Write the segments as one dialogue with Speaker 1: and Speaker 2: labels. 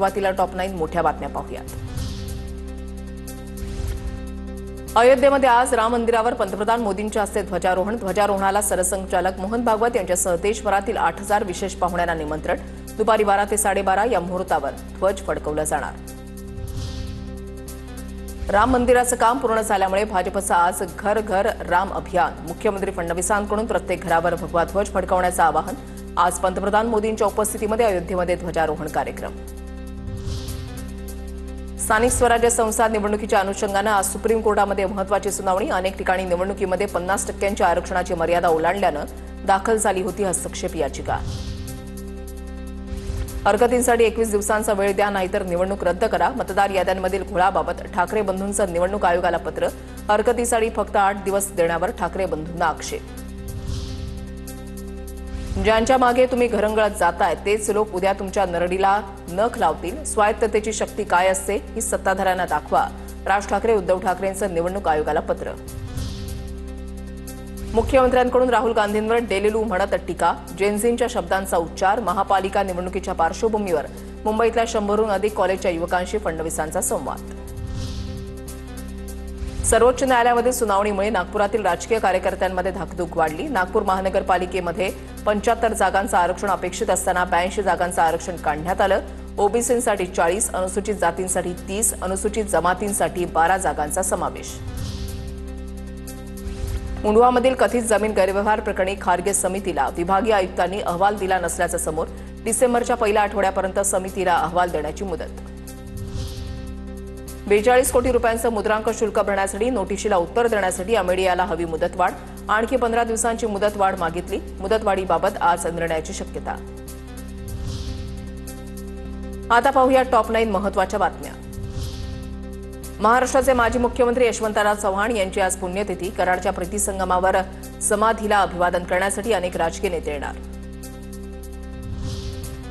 Speaker 1: सुरुवातीला टॉप 9 मोठ्या बातम्या पाहूयात। अयोध्येमध्ये आज राम मंदिरावर पंतप्रधान मोदींच्या हस्ते ध्वजारोहणाला सरसंघचालक मोहन भागवत यांच्यासह देशभरातील 8,000 विशेष पाहुण्यांना निमंत्रण। दुपारी 12 ते 12:30 या मुहूर्तावर ध्वज फडकवला जाणार। राम मंदिराचं काम पूर्ण झाल्यामुळे भाजपचं आज घर घर राम अभियान। मुख्यमंत्री फडणवीसांकडून प्रत्येक घरावर भगवा ध्वज फडकवण्याचं आवाहन। आज पंतप्रधान मोदींच्या उपस्थितीमध्ये अयोध्येमध्ये ध्वजारोहण कार्यक्रम। स्थानिक स्वराज्य संस्था निवडणुकीच्या अनुषंगानं आज सुप्रीम कोर्टामध्ये महत्त्वाची सुनावणी। अनेक ठिकाणी निवडणुकीमध्ये 50% आरक्षणाची मर्यादा ओलांडल्यानं दाखल झाली होती हस्तक्षेप याचिका। हरकतींसाठी 21 दिवसांचा वेळ द्या, नाहीतर निवडणूक रद्द करा। मतदार याद्यांमधील घोळाबाबत ठाकरे बंधूंचं निवडणूक आयोगाला पत्र। हरकतीसाठी फक्त 8 दिवस देण्यावर ठाकरे बंधूंना आक्षेप। ज्यांच्या मागे तुम्ही घरंगळत जाताय तेच लोक उद्या तुमच्या नरडीला नख लावतील। स्वायत्ततेची शक्ती काय असते ही सत्ताधाऱ्यांना दाखवा। राज ठाकरे उद्धव ठाकरेंचं निवडणूक आयोगाला पत्र। मुख्यमंत्र्यांकडून राहुल गांधींवर डेलेलू म्हणत टीका। जेनझींच्या शब्दांचा उच्चार। महापालिका निवडणुकीच्या पार्श्वभूमीवर मुंबईतल्या 100हून अधिक कॉलेजच्या युवकांशी फडणवीसांचा संवाद। सर्वोच्च न्यायालयामध्ये सुनावणीमुळे नागपुरातील राजकीय कार्यकर्त्यांमध्ये धाकधूक वाढली। नागपूर महानगरपालिकेमध्ये 75 जागांचं आरक्षण अपेक्षित असताना 82 जागांचं आरक्षण काढण्यात आलं। ओबीसींसाठी 40, अनुसूचित जातींसाठी 30, अनुसूचित जमातींसाठी 12 जागांचा समावेश। मुंढवामधील कथित जमीन गैरव्यवहार प्रकरणी खारगे समितीला विभागीय आयुक्तांनी अहवाल दिला नसल्याचं समोर। डिसेंबरच्या पहिल्या आठवड्यापर्यंत समितीला अहवाल देण्याची मुदत। 42 कोटी रुपयांचं मुद्रांक शुल्क भरण्यासाठी नोटिशीला उत्तर देण्यासाठी अमेडियाला हवी मुदतवाढ। आणखी 15 दिवसांची मुदतवाढ मागितली। मुदतवाढीबाबत आज निर्णयाची शक्यता। आता पाहूया टॉप 9 महत्त्वाच्या बातम्या। महाराष्ट्राचे माजी मुख्यमंत्री यशवंतराव चव्हाण यांची आज पुण्यतिथी। कराडच्या प्रीतिसंगमावर समाधीला अभिवादन करण्यासाठी अनेक राजकीय नेते येणार।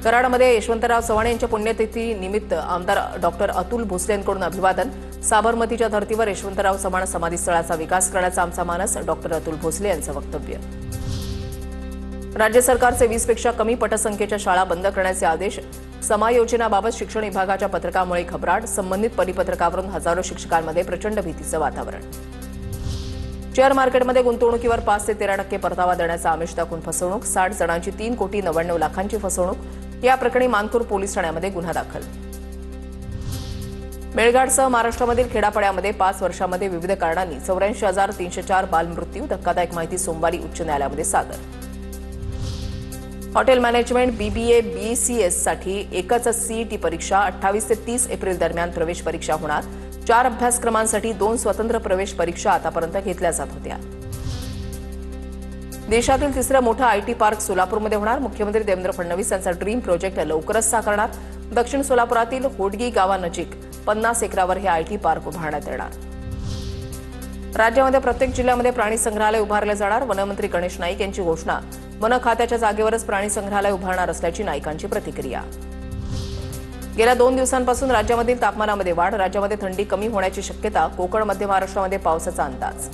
Speaker 1: कराडमध्ये यशवंतराव चव्हाण यांच्या पुण्यतिथी निमित्त आमदार डॉक्टर अतुल भोसलेंकडून अभिवादन। साबरमतीच्या धर्तीवर यशवंतराव चव्हाण समाधीस्थळाचा विकास करण्याचा आमचा मानस। डॉक्टर अतुल भोसले यांचं वक्तव्य। राज्य सरकारचे 20 पेक्षा कमी पटसंख्येच्या शाळा बंद करण्याचे आदेश। समायोजनाबाबत शिक्षण विभागाच्या पत्रकामुळे घबराट। संबंधित परिपत्रकावरून हजारो शिक्षकांमध्ये प्रचंड भीतीचं वातावरण। शेअर मार्केटमध्ये गुंतवणुकीवर 5 ते 13% परतावा देण्याचा आमिष दाखवून फसवणूक। 60 जणांची 3,99,00,000ची फसवणूक। या प्रकरणी मानपूर पोलीस ठाण्यामध्ये गुन्हा दाखल। मेळघाटसह महाराष्ट्रामधील खेडापाड्यामध्ये 5 वर्षांमध्ये विविध कारणांनी 84,304 बालमृत्यू। धक्कादायक माहिती सोमवारी उच्च न्यायालयामध्ये सादर। हॉटेल मॅनेजमेंट BBA BCS साठी एकच सीईटी परीक्षा। 28 ते 30 एप्रिल दरम्यान प्रवेश परीक्षा होणार। 4 अभ्यासक्रमांसाठी 2 स्वतंत्र प्रवेश परीक्षा आतापर्यंत घेतल्या जात होत्या। देशातील तिसरं मोठं IT पार्क सोलापूरमध्ये होणार। मुख्यमंत्री देवेंद्र फडणवीस यांचा ड्रीम प्रोजेक्ट लवकरच साकारणार। दक्षिण सोलापुरातील होडगी गावानजीक 50 एकरावर हे IT पार्क उभारण्यात येणार। राज्यामध्ये प्रत्येक जिल्ह्यामध्ये प्राणी संग्रहालय उभारले जाणार। वनमंत्री गणेश नाईक यांची घोषणा। वन खात्याच्या जागेवरच प्राणी संग्रहालय उभारणार असल्याची नाईकांची प्रतिक्रिया। गेल्या 2 दिवसांपासून राज्यामधील तापमानामध्ये वाढ। राज्यामध्ये थंडी कमी होण्याची शक्यता। कोकण मध्य महाराष्ट्रामध्ये पावसाचा अंदाज।